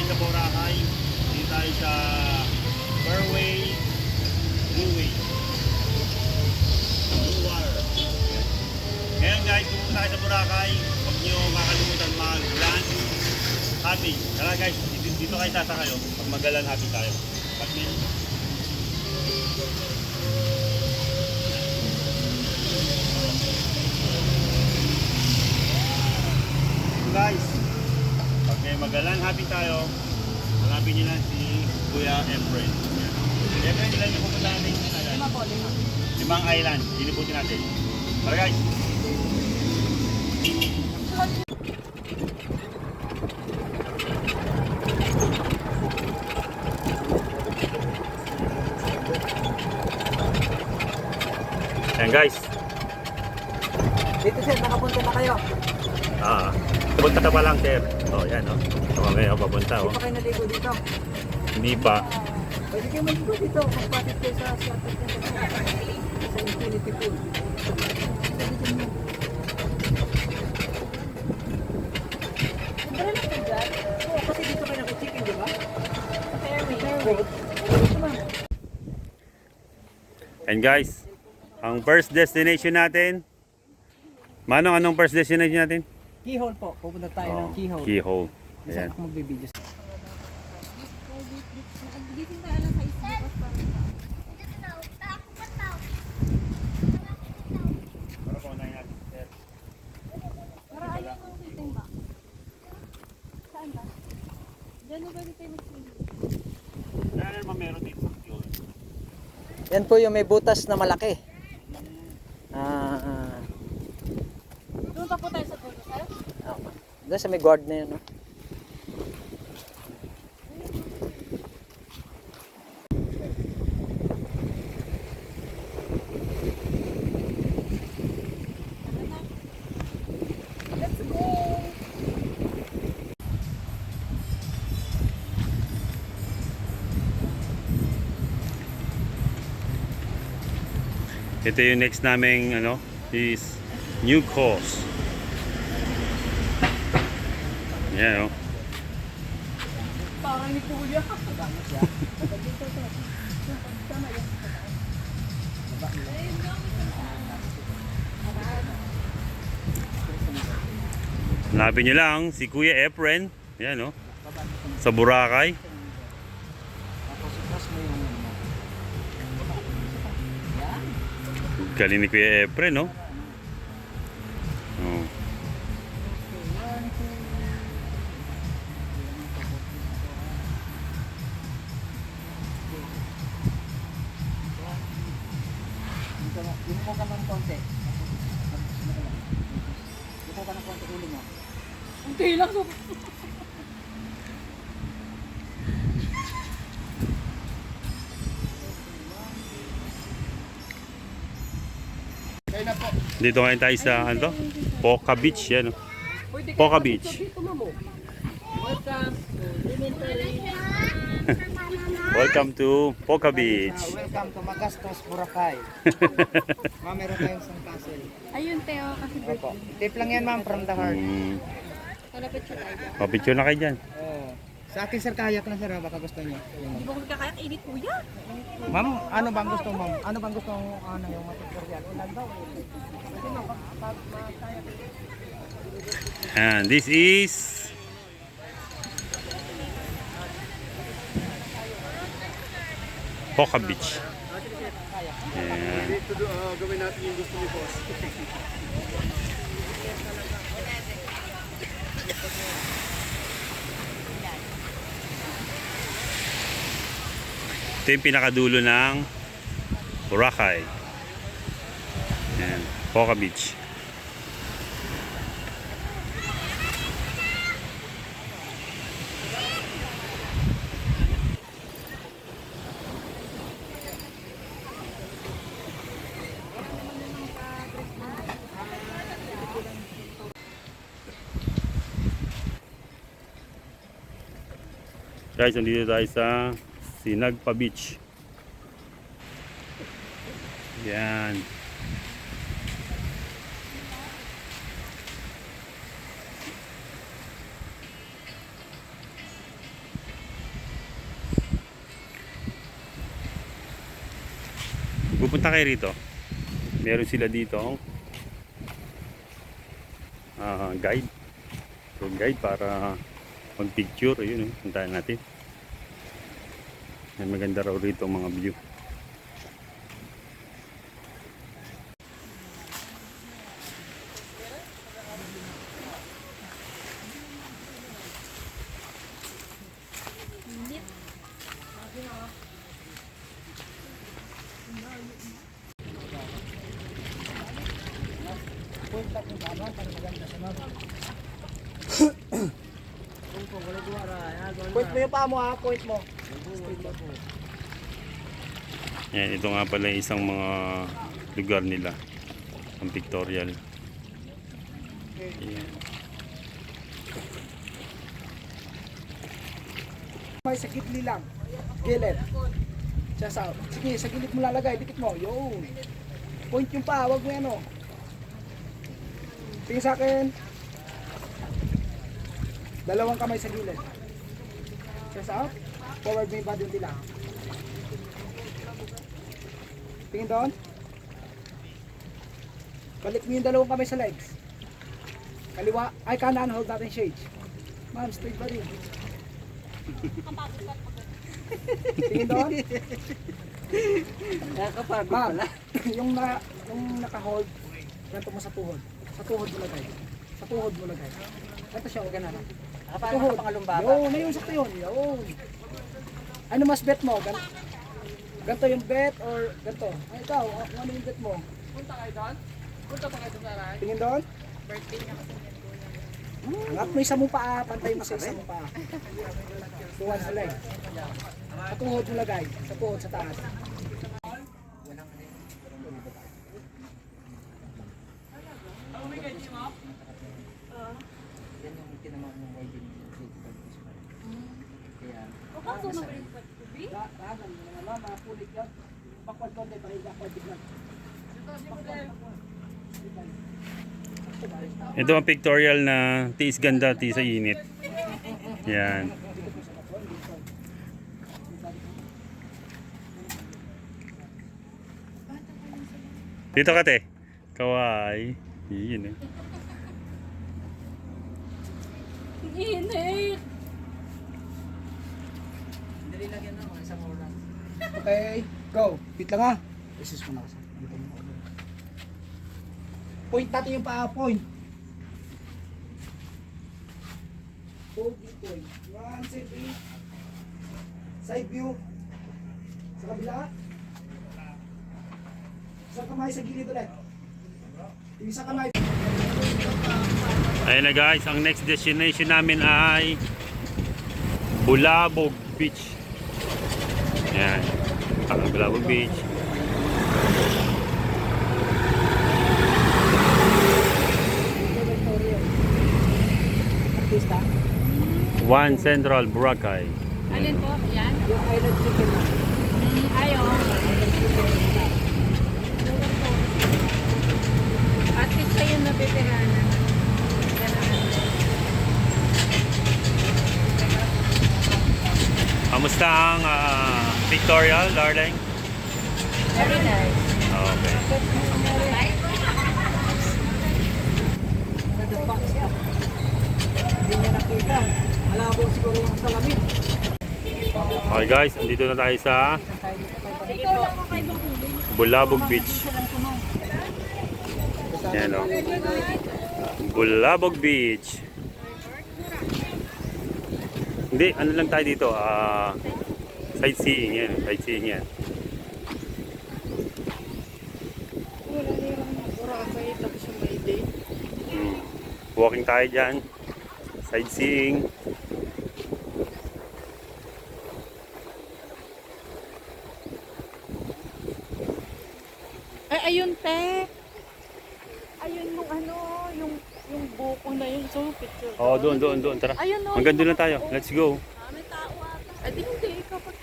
sa Boracay. Dito tayo sa Fairway Blueway. Blue Water. Ngayon guys, pumunta tayo sa Boracay. Huwag nyo kakalimutan mag-land happy. Tara guys, dito kayo sasakayo. Pag mag-land happy tayo. Guys, pag may mag-land happy tayo, hanapin nyo lang si Kuya Efren. Efren, ilan yung pupunta natin? Limang island. Diniputin natin. Tara guys. Ayan guys. Dito sir, nakapunta na kayo. Pupunta ka pa lang sir. Oh, yan oh. So kami papunta oh. Hindi pa kayo naligo dito. Hindi pa. Pwede kayo maligo dito. Magpapit kayo sa infinity pool. Oo, kasi dito kayo nag-chicken, di ba? Fairway. And guys, ang first destination natin. Manong, anong first destination natin? Keyhole po. Pupunta tayo ng keyhole. Keyhole. Saan Ayan. ako magbibideo? Yan po yung may butas na malaki. Doon pa po tayo sa dulo, sir? Doon sa may guard na yun. No? Let's go! Ito yung next naming ano is New Coast. Yan oh. Parang ni Kuya. Hanapin nyo lang si Kuya Efren. Yan oh. Sa Boracay. Galing ni Kuya Efren no. Oh. Dito ka ng konti. Dito ka ng konti ulo mo. Unti lang. So... Dito ngayon tayo sa ano to? Poca Beach yan oh. Poca Beach. Welcome to Poca Beach. Welcome to Magastos, Boracay. Ma'am, meron tayong isang castle. Ayun, Teo. Kasi Opo. Tip lang yan, ma'am, from the heart. kalapit siya tayo. Papicture na kayo dyan. Oh. Sa akin, sir, kayak lang, sir, baka gusto niyo. Hindi mo kakayak init, Kuya. Ma'am, ano bang gusto, ma'am? Ano bang gusto yung material? Ulan daw. And this is Poca Beach. Ayan. Gawin natin yung gusto ni boss. Ito yung pinakadulo ng Boracay. Ayan, Poca Beach. Guys, nandito tayo sa Sinagpa Beach. Yan. pupunta kayo rito, meron sila dito guide. So guide para mag-picture. Ayun eh, puntahan natin. May maganda raw rito mga view. Point lang yung ano, para maganda sa ma'am. Point mo yung paa mo ha, point mo. Straight lang po. Yan, ito nga pala yung isang mga lugar nila. Ang pictorial. Yan. May sa gitli lang. Gilid. Sige, sa gilid mo lalagay, dikit mo. Yun. Point yung paa, wag mo yan o. Tingin sa akin. Dalawang kamay sa gilid. Chest out. Forward mo yung body yung tila. Tingin doon. Balik mo yung dalawang kamay sa legs. Kaliwa. Ay, kanan. Hold natin shades. Ma'am, straight body. Tingin doon. Ma'am, yung naka-hold, ganito mo sa tuhod. Sa tuhod mo lagay. Sa tuhod mo lagay. Ganito siya, o ganun. Sa tuhod. Yun, ayun sa yun. Yun. Ano mas bet mo? Ganito yung bet or ganito? Ay, ikaw, ano yung bet mo? Punta kayo doon? Punta pa kayo doon sa aray? Tingin doon? Birthday niya kasi nito. Angat mo isa mong paa, pantay mo sa isa mong paa. Tuwan sa leg. Sa tuhod mo lagay. Sa tuhod sa taas. Ito ang pictorial na tiis ganda, tiis sa init. Yan. Dito ka te. Kawaii. Yun eh. Init! Okay, go. Pit lang ha. Isis mo na kasi. Point natin yung paa, point. Pogi point. One, side view. Side view. Sa kabila. Sa kamay sa gilid ulit. Yung isa kamay. Ayun na guys, ang next destination namin ay Bulabog Beach. Yan. Ang Bulabog Beach. One Central Boracay. Alin po? Yan? Yung island chicken. Ayaw. At least kayo na veterana. Kamusta ang pictorial, darling? Very nice. Okay. Hindi niya nakita. Malabo siguro yung salamin. Okay guys, andito na tayo sa Bulabog Beach. Yan o. Bulabog Beach. Hindi, ano lang tayo dito? Sightseeing yan. Sightseeing yan. Walking tayo dyan. Sightseeing. Ay, ayun, te. Ayun yung ano, yung buko na yun. So, picture. Oh, doon. Tara. Ayun, no. Hanggang doon lang tayo. Let's go. May tao ata. Ay, di hindi. Kapag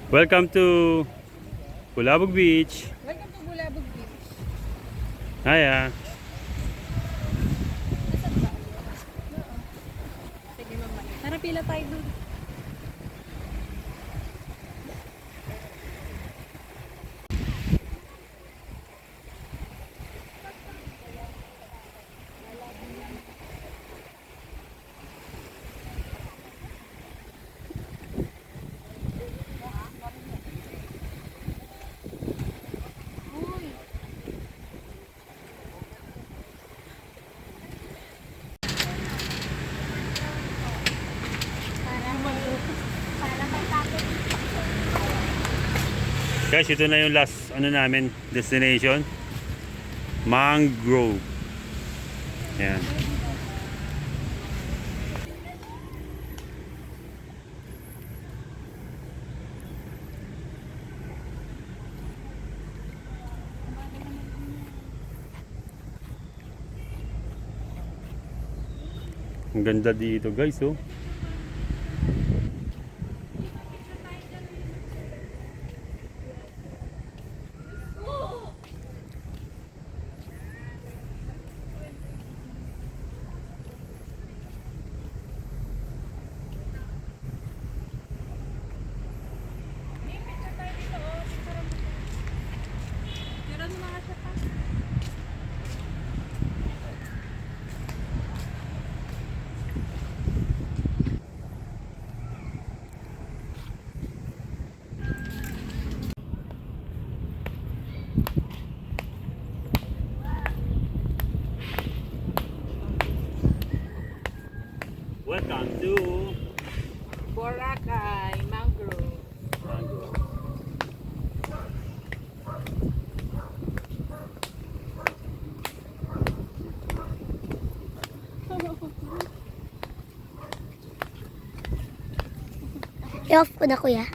Welcome to Kulabog Beach. Welcome to Bulabog Beach. Hiya. Nasaan ba? Sige mama. Tara pila tayo doon. Uy. Guys, ito na yung last ano namin destination. Mangrove. Yan. Ang ganda dito, guys, oh. Meron mga siya pa. Welcome to Boracay, mangrove. Mangrove. I-off ko na kuya.